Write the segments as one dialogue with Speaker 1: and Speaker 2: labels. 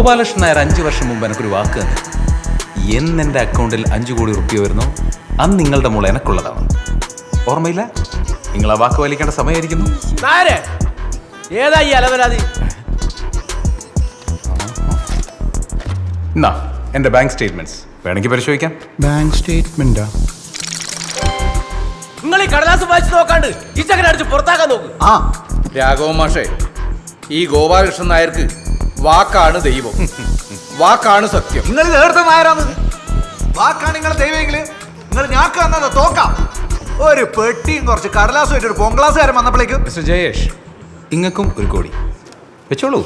Speaker 1: ഗോപാലകൃഷ്ണൻ നായർ 5 വർഷം മുമ്പ് എനിക്കൊരു വാക്ക് തന്നെ. എന്ന് എൻ്റെ അക്കൗണ്ടിൽ 5 കോടി റുപ്യ വരുന്നു, അന്ന് നിങ്ങളുടെ മോൾ എനക്കുള്ളതാണ്. ഓർമ്മയില്ല? നിങ്ങൾ ആ വാക്ക് പാലിക്കേണ്ട സമയമായിരിക്കുന്നു.
Speaker 2: ഏതാ ഈ അലവലാതി?
Speaker 1: എന്നാ എൻ്റെ ബാങ്ക് സ്റ്റേറ്റ്മെന്റ്സ് വേണമെങ്കിൽ പരിശോധിക്കാം.
Speaker 3: ബാങ്ക് സ്റ്റേറ്റ്മെന്റാ?
Speaker 2: നിങ്ങൾ ഈ കടലാസ് വായിച്ച് നോക്കാണ്ട് ഈ ചക്കര അടിച്ച് പുറത്താക്കാൻ നോക്ക്.
Speaker 4: രാഘവൻ മാഷേ, ഈ ഗോപാലകൃഷ്ണൻ നായർക്ക് വാക്കാണ് ദൈവം, വാക്കാണ് സത്യം.
Speaker 5: നിങ്ങൾ നേരത്തെ നായരാന്ന്. വാക്കാണ് നിങ്ങളെ ദൈവമെങ്കിൽ നിങ്ങൾ ഞാക്ക് തന്നത് തോക്കാം. ഒരു പെട്ടിയും കുറച്ച് കടലാസുമായിട്ട് ഒരു പൊങ്കളാസുകാരൻ വന്നപ്പോഴേക്കും
Speaker 1: മിസ്റ്റർ ജയേഷ്, ഇങ്ങക്കും 1 കോടി വെച്ചോളൂ.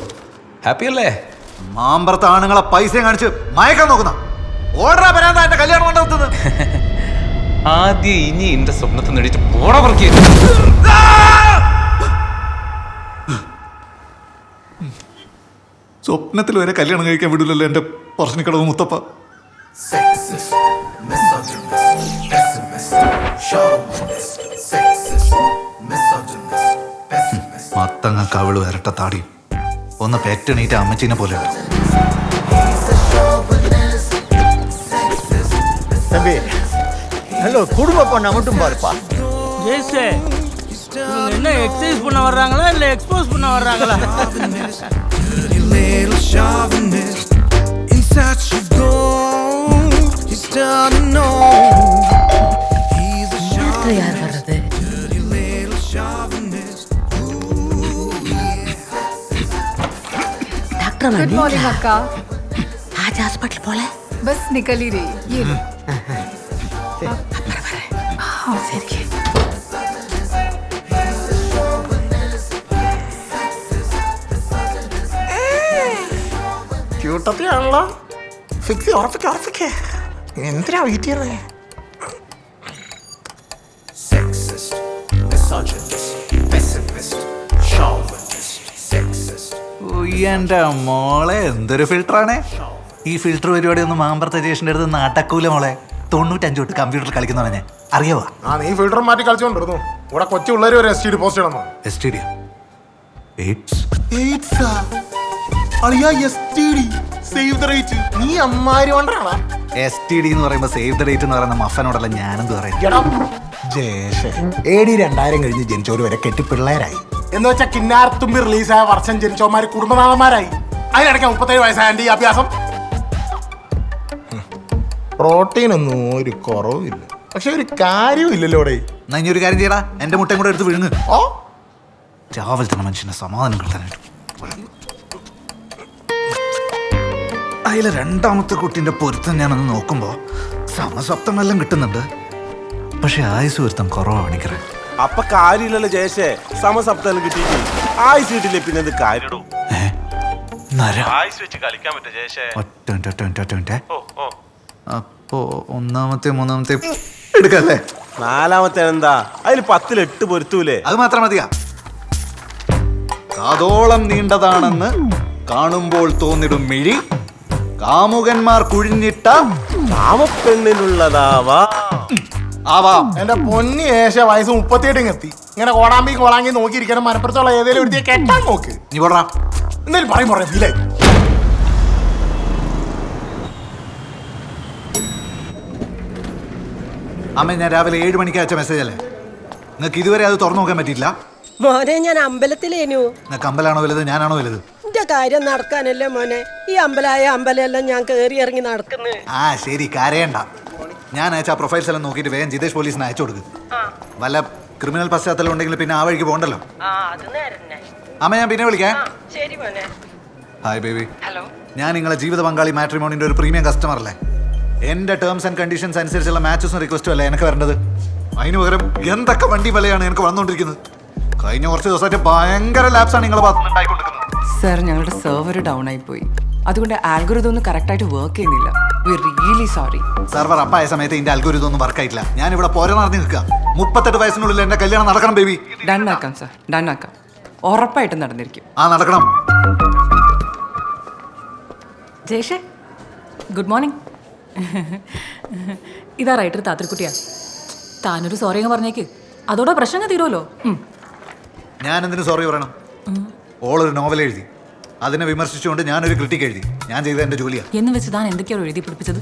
Speaker 1: ഹാപ്പി അല്ലേ?
Speaker 5: മാമ്പറത്ത് ആണുങ്ങളെ പൈസയും കാണിച്ച് മയക്കാൻ നോക്കുന്ന ഓർഡറാ വരാൻ എന്റെ കല്യാണം കൊണ്ടെത്തുന്നത്.
Speaker 1: ആദ്യം ഇനി എന്റെ സ്വപ്നത്തിൽ നേടിയിട്ട് പോടാ പറക്കി.
Speaker 5: സ്വപ്നത്തിൽ വരെ കല്യാണം കഴിക്കാൻ വിടില്ലല്ലോ എന്റെ പറശ്ശിനിക്കടവ് മുത്തപ്പ. മത്തങ്ങ കവിള് വരട്ട താടിയും ഒന്ന് പെറ്റണീറ്റ അമ്മച്ചീനെ പോലെ.
Speaker 6: தம்பி நல்ல குடும்ப பொண்ணை மட்டும் பாருப்பா.
Speaker 7: ஜெய்ஸே, இவங்க என்ன எக்ஸசைஸ் பண்ண வர்றாங்களா இல்ல எக்ஸ்போஸ் பண்ண வர்றாங்களா?
Speaker 8: யார் வர்றது? डॉक्टर
Speaker 9: गुड मॉर्निंग अक्का.
Speaker 8: आज हॉस्पिटल बोले
Speaker 9: बस निकल ही रही. ये लो.
Speaker 6: ക്യൂട്ടത്തിയാണല്ലോ. ഫിക്സ് ഉറപ്പിക്കേ. എന്തിനാ വെയിറ്റ് ചെയ്യുന്നേ?
Speaker 5: എന്റെ മോളെ എന്തൊരു ഫിൽറ്ററാണേ ഈ ഫിൽറ്റർ പരിപാടി ഒന്നും മാമ്പറത്തെ സ്റ്റേഷൻ്റെ അടുത്ത് നാട്ടക്കൂല മോളെ. 95 തൊട്ട് കമ്പ്യൂട്ടറിൽ കളിക്കുന്നവനെ ഞാൻ അറിയാവാ.
Speaker 3: നീ ഫിൽറ്റർ മാറ്റി കളിച്ചോണ്ടിരുന്നു. ഇവിടെ കൊച്ചു പിള്ളേർ ഒരു STD പോസ്റ്റ് ചെയ്യണം.
Speaker 5: STD
Speaker 3: save the rate. നീ അമ്മാരി കൊണ്ടാണ്.
Speaker 5: STD എന്ന് പറയുമ്പോൾ സേവ് ദ ഡേറ്റ് എന്ന് പറയുന്ന മഫനോടല്ല ഞാനെന്ത് പറയുന്നത്.
Speaker 3: ജേഷേ, AD 2000 കഴിഞ്ഞ് ജനിച്ചവർ വരെ കെട്ടി പിള്ളേരായി. എന്ന് വെച്ചാൽ കിന്നാർത്തുമ്പി റിലീസായ വർഷം ജനിച്ചവന്മാര് കുടുംബനാഥന്മാരായി. അതിനിടയ്ക്ക് 37 വയസ്സായ ഈ അഭ്യാസം. പ്രോട്ടീനൊന്നും ഒരു കുറവില്ല, പക്ഷെ ഒരു കാര്യവും ഇല്ലല്ലോ ഇവിടെ.
Speaker 5: എന്നാ ഇനി ഒരു കാര്യം ചെയ്യടാ, എന്റെ മുട്ടയും കൂടെ എടുത്ത് വിഴുങ്ങ്. രാവിലെ തന്നെ മനുഷ്യനെ സമാധാനം കിട്ടാനായിട്ട്. അതിലെ 2ാമത്തെ കുട്ടീൻ്റെ പൊരുത്തം ഞാനൊന്ന് നോക്കുമ്പോൾ സമസപ്തമെല്ലാം കിട്ടുന്നുണ്ട്, പക്ഷെ ആയുസ് പൊരുത്തം കുറവാണ് എനിക്കറ.
Speaker 2: അപ്പൊ കാര്യമില്ലല്ലോ ജയശേ, സമസപ്തം കിട്ടിയിട്ട് ആയുസ് കിട്ടില്ലേ, പിന്നെ എന്ത് കാര്യടോ? ആയുസ് വെച്ച് കളിക്കാൻ പറ്റും ജയശേ.
Speaker 5: അപ്പോ 1ാമത്തെ 3ാമത്തെ എടുക്കല്ലേ?
Speaker 2: 4ാമത്തെ എന്താ? അതിൽ 10-ൽ 8 പൊരുത്തൂലേ?
Speaker 5: അത് മാത്രം മതിയാ. കാതോളം നീണ്ടതാണെന്ന് കാണുമ്പോൾ തോന്നിടും മിഴി, കാമുകന്മാർ കുഴിഞ്ഞിട്ട
Speaker 2: കാമപ്പെണ്ണിനുള്ളതാവാ.
Speaker 5: ആവാം.
Speaker 3: എന്റെ പൊന്നി ഏശ വയസ്സ് 38 എത്തി. ഇങ്ങനെ കോടാമ്പി കോളാങ്കി നോക്കിയിരിക്കണം. മനപ്പുറത്തുള്ള ഏതെങ്കിലും ഒരു കെട്ടാൻ നോക്ക്.
Speaker 5: നീ പോടാ.
Speaker 3: എന്തായാലും പറയും പറയാം ഫീലായി.
Speaker 5: അമ്മ, ഞാൻ രാവിലെ 7 മണിക്ക് അയച്ച മെസ്സേജ് അല്ലേ? നിങ്ങൾക്ക് ഇതുവരെ അത് തുറന്നു നോക്കാൻ പറ്റിയില്ല?
Speaker 8: മോനെ, ഞാൻ അമ്പലത്തിലേനു.
Speaker 5: നിങ്ങൾക്ക് അമ്പലാണോ വലുത്, ഞാനാണോ വലുത്?
Speaker 8: എന്റെ കാര്യം നടക്കാനല്ലേ മോനെ. ഈ അമ്പലമെല്ലാം ഞാൻ കേറി ഇറങ്ങി നടക്കുന്നു.
Speaker 5: ശരി, കരയണ്ട. ഞാൻ അയച്ച പ്രൊഫൈൽസ് എല്ലാം നോക്കിയിട്ട് വേഗം ജിതേഷ് പോലീസിന് അയച്ചു കൊടുക്കും. വല്ല ക്രിമിനൽ പശ്ചാത്തലം ഉണ്ടെങ്കിൽ പിന്നെ ആ വഴിക്ക് പോകണ്ടല്ലോ. അമ്മ, ഞാൻ പിന്നെ വിളിക്കാം. Hi baby.
Speaker 8: ഹലോ.
Speaker 5: ഞാൻ നിങ്ങളെ ജീവിത പങ്കാളി മാട്രിമോണിന്റെ ഒരു പ്രീമിയം കസ്റ്റമർ അല്ലേ? എന്റെ ടേംസ് ആൻഡ് കണ്ടീഷൻസ് അനുസരിച്ചുള്ള മാച്ചസും റിക്വസ്റ്റും അല്ലേ എനിക്ക് വരേണ്ടത്. അതിന് പകരം എന്തൊക്കെ വണ്ടി വിലയാണ് എനിക്ക് വന്നുകൊണ്ടിരിക്കുന്നത്. കഴിഞ്ഞ കുറച്ച് ദിവസമായിട്ട് ഭയങ്കര ലാപ്സാണ് നിങ്ങളെ ഭാഗത്തുനിന്ന് ഉണ്ടായിക്കൊണ്ടിരിക്കുന്നത്.
Speaker 10: സർ, ഞങ്ങളുടെ സെർവർ ഡൗൺ ആയി പോയി. അതുകൊണ്ട് ആൽഗോരിതം ഒന്നും കറക്റ്റ് ആയിട്ട് വർക്ക് ചെയ്യുന്നില്ല. We are really sorry.
Speaker 5: Server അപ്പായ സമയത്ത് ഇതിന്റെ ആൽഗോരിതം ഒന്നും വർക്ക് ആയിട്ടില്ല. ഞാൻ ഇവിടെ പോരെ നടന്ന് നിൽക്കുക. 38 വയസ്സിനുള്ളിൽ എന്റെ കല്യാണം നടക്കണം ബേബി.
Speaker 10: ഡൺ ആക്കാം സർ, ഡൺ ആക്കാം. ഉറപ്പായിട്ടും നടന്നിരിക്കും.
Speaker 5: നടക്കണം.
Speaker 10: Jaish, good morning. ഇതാ റൈറ്റർ താത്രിക്കുട്ടിയാ. താനൊരു സോറി അങ്ങ് പറഞ്ഞേക്ക്, അതോടെ പ്രശ്നം തീരുമല്ലോ.
Speaker 5: ഞാൻ എന്തിനു സോറി പറയണം? ഓളൊരു നോവൽ എഴുതി, അതിനെ വിമർശിച്ചുകൊണ്ട് ഞാനൊരു ക്രിട്ടിക് എഴുതി. ഞാൻ ചെയ്ത എന്റെ ജോലിയാ.
Speaker 10: എന്ന് വെച്ച് താൻ എന്തൊക്കെയാണ് എഴുതി പിടിപ്പിച്ചത്?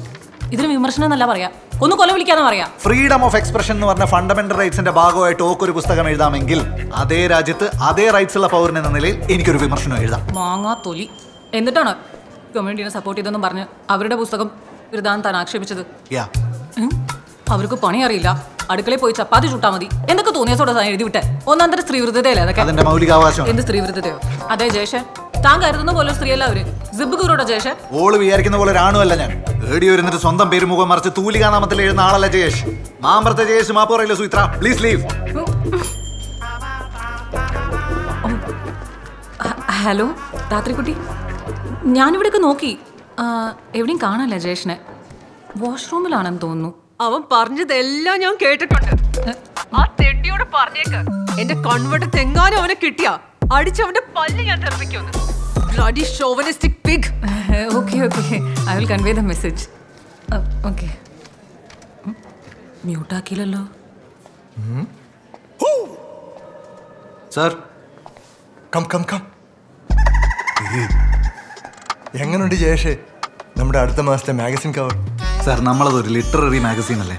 Speaker 10: ഇതിന് വിമർശനം എന്നല്ല പറയാ, ഒന്ന് കൊല വിളിക്കാന്ന് പറയാ.
Speaker 5: ഫ്രീഡം ഓഫ് എക്സ്പ്രഷൻ എന്ന് പറഞ്ഞ ഫണ്ടമെന്റൽ റൈറ്റ്സിന്റെ ഭാഗമായിട്ട് ഒരു പുസ്തകം എഴുതാമെങ്കിൽ അതേ രാജ്യത്ത് അതേ റൈറ്റ്സ് ഉള്ള പൗരൻ എന്ന നിലയിൽ എനിക്കൊരു വിമർശനം എഴുതാം.
Speaker 10: മാങ്ങാ തൊലി. എന്നിട്ടാണ് കമ്മ്യൂണിറ്റിനെ സപ്പോർട്ട് ചെയ്തെന്നും പറഞ്ഞ് അവരുടെ പുസ്തകം എഴുതാൻ താൻ ആക്ഷേപിച്ചത്? അവർക്ക് പണി അറിയില്ല, അടുക്കളയിൽ പോയി ചപ്പാത്തി ചുട്ടാ മതി, എന്തൊക്കെ തോന്നിയസോടെ താൻ എഴുതി വിട്ടെ. ഒന്നാം തരം സ്ത്രീ വിരുദ്ധതയല്ലേ അതൊക്കെ?
Speaker 5: അതിന്റെ മൗലികാവകാശം.
Speaker 10: എന്ത് സ്ത്രീ വിരുദ്ധതയോ? അതെ ജേഷൻ, താൻ കരുതുന്ന പോലെ സ്ത്രീയല്ല അവര്. സിബുകൂറോടെ ജേഷൻ.
Speaker 5: ഓള് വിചാരിക്കുന്ന പോലെ ഒരാണുമല്ല ഞാൻ. ഏടി വരുന്നിട്ട് സ്വന്തം പേര് മുഖം മറിച്ച് തൂലികാ നാമത്തിൽ എഴുതുന്ന ആളല്ല ജയേഷ്. മാമ്പറത്തെ ജയേഷ് മാപ്പോറയില്ല സുമിത്ര. Please leave.
Speaker 10: ഹലോ രാത്രിക്കുട്ടി, ഞാനിവിടെയൊക്കെ നോക്കി, എവിടെയും കാണാനല്ല ജയേഷിനെ. വാഷ്റൂമിലാണെന്ന് തോന്നുന്നു.
Speaker 11: അവൻ പറഞ്ഞതെല്ലാം ഞാൻ കേട്ടിട്ടുണ്ട്. ആ തെണ്ടിയോട് പറഞ്ഞേക്ക്, എന്റെ കൺവെർട്ട് എങ്ങാനും അവനെ കിട്ടിയാ അടിച്ചവന്റെ പല്ല് ഞാൻ തെറിപ്പിക്കുന്നു. Bloody chauvinistic pig.
Speaker 10: Okay okay, I will convey the message. Okay. മ്യൂട്ടാക്കിയില്ലല്ലോ
Speaker 5: സർ.
Speaker 3: Come come come. എങ്ങനെയുണ്ട് ജയേഷേ നമ്മുടെ അടുത്ത മാസത്തെ മാഗസിൻ കവർ?
Speaker 5: സാർ, നമ്മളതൊരു ലിറ്റററി മാഗസീൻ അല്ലേ?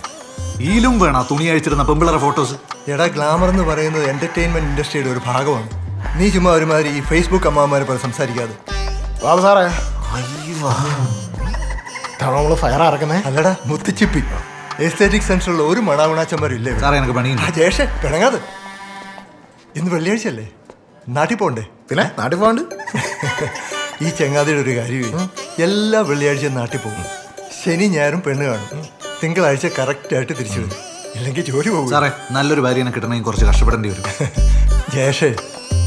Speaker 5: ഈലും വേണം തുണി അഴിച്ചിരുന്ന പെമ്പിളറെ ഫോട്ടോസ്.
Speaker 3: എടാ, ഗ്ലാമർ എന്ന് പറയുന്നത് എന്റർടൈൻമെന്റ് ഇൻഡസ്ട്രിയുടെ ഒരു ഭാഗമാണ്. നീ ചുമ്മാ ഒരുമാതിരി ഈ ഫേസ്ബുക്ക് അമ്മമാരെ പോലെ സംസാരിക്കാതെ.
Speaker 6: ബാബു സാറേ, നമ്മള് ഫയർ ഇറക്കുന്നേ.
Speaker 3: അല്ലടാ മുത്തിച്ചിപ്പി, എസ്തറ്റിക് സെൻസറുള്ള ഒരു മണാമണാച്ചന്മാരും ഇല്ലേ?
Speaker 5: സാറേ, എനിക്ക് പണിയുണ്ട്.
Speaker 3: ജയേഷേ പിണങ്ങാതെ. ഇന്ന് വെള്ളിയാഴ്ചയല്ലേ, നാട്ടിൽ പോണ്ടേ?
Speaker 6: പിന്നെ നാട്ടിൽ പോകണ്ട്.
Speaker 3: ഈ ചെങ്ങാതിയുടെ ഒരു കാര്യമേ, എല്ലാ വെള്ളിയാഴ്ചയും നാട്ടിൽ പോകും. ശനി ഞായറും പെണ്ണ് കാണും. തിങ്കളാഴ്ച കറക്റ്റായിട്ട് തിരിച്ചു വരും. ഇല്ലെങ്കിൽ ജോലി പോകും.
Speaker 5: സാറേ, നല്ലൊരു ഭാര്യനെ കിട്ടണമെങ്കിൽ കുറച്ച് കഷ്ടപ്പെടേണ്ടി വരും.
Speaker 3: ജയേഷേ,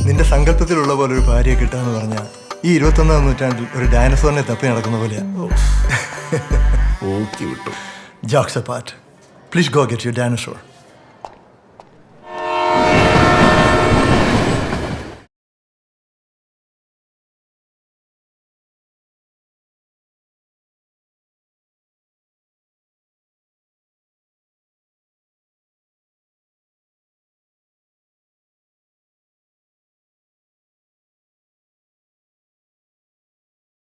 Speaker 3: നിന്റെ സങ്കല്പത്തിലുള്ള പോലെ ഒരു ഭാര്യയെ കിട്ടാന്ന് പറഞ്ഞാൽ ഈ 21-ാം നൂറ്റാണ്ടിൽ ഒരു ഡൈനസോറിനെ തപ്പി നടക്കുന്ന പോലെയാ.
Speaker 6: ഓക്കെ വിട്ടു.
Speaker 3: Jokes apart, please go get your dinosaur.